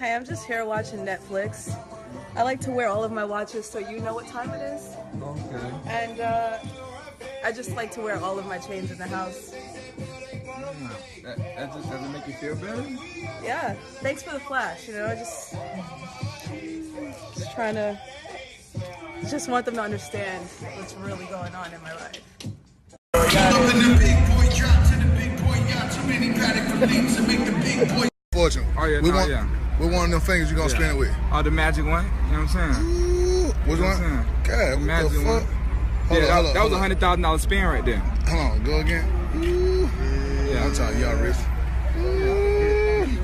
Hey, I'm just here watching Netflix. I like to wear all of my watches so you know what time it is. Okay. And I just like to wear all of my chains in the house. That just doesn't make you feel better? Yeah, thanks for the flash, you know, I just trying to, just want them to understand what's really going on in my life. Fortune. Oh yeah, We're one of them fingers you're gonna spin it with. Oh, the magic one. You know what I'm saying? Ooh, which one? God, The magic what the one. fuck? Yeah, Hold that was a $100,000 spin right there. Hold on, go again. Ooh. Yeah, I'm telling y'all, rich.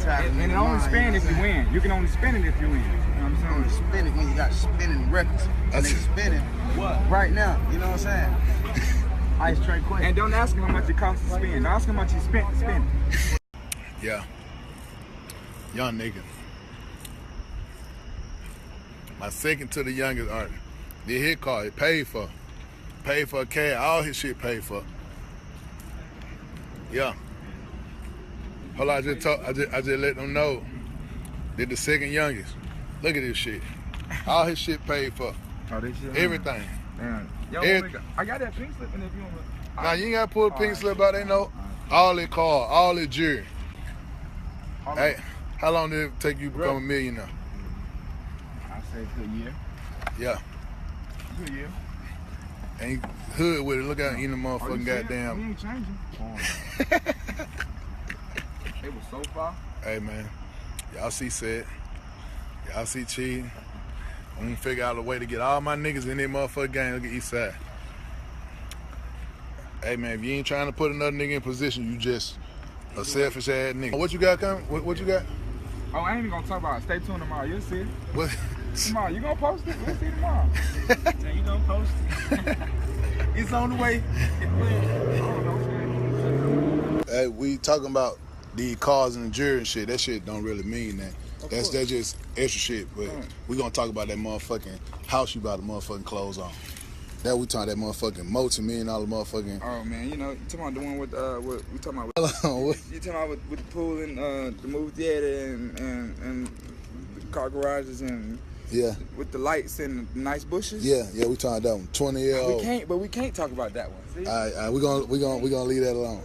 And it only spin if you win. You can only spin it if you win. You know what I'm saying? Only spin it when you got spinning records. And they spinning right now. You know what I'm saying? Ice Tray quick. And don't ask him how much it costs to spin. Ask him how much he spent to spin. Yeah. Young nigga. My second to the youngest artist. The hit car, it paid for. Paid for a cash. All his shit paid for. Yeah. Hold on, I just let them know. They're the second youngest. Look at this shit. All his shit paid for. Oh, this shit. Everything. Damn. Yo, I got that pink slip in if you want to. Now you ain't gotta pull the pink slip out, they know. All their car, all their jewelry. Hey, how long did it take you to become a millionaire? I say a good year. Yeah. Good year. Ain't hood with it. Look out in the motherfucking We goddamn. ain't changing. It was so far. Hey man, y'all see set. Y'all see cheating. I'm gonna figure out a way to get all my niggas in that motherfucking game. Look at East Side. Hey man, if you ain't trying to put another nigga in position, you just a selfish ass nigga. What you got coming? What you got? Oh, I ain't even gonna talk about it. Stay tuned tomorrow. You'll see it. What? Tomorrow, you gonna post it? We'll see it tomorrow. Yeah, you gonna post it. It's on the way. Hey, we talking about the cars and the jewelry and shit. That shit don't really mean that. That's just extra shit. But we gonna talk about that motherfucking house you about to motherfucking close on. That we talking that motherfucking multi-million-dollar motherfucking. Oh man, you know, you talking about the one with what we talking about? What? You talking about with the pool and the movie theater and the car garages and Yeah. with the lights and the nice bushes? Yeah, we talking that one. 20-year-old. We can't talk about that one. See? All right, we gonna leave that alone.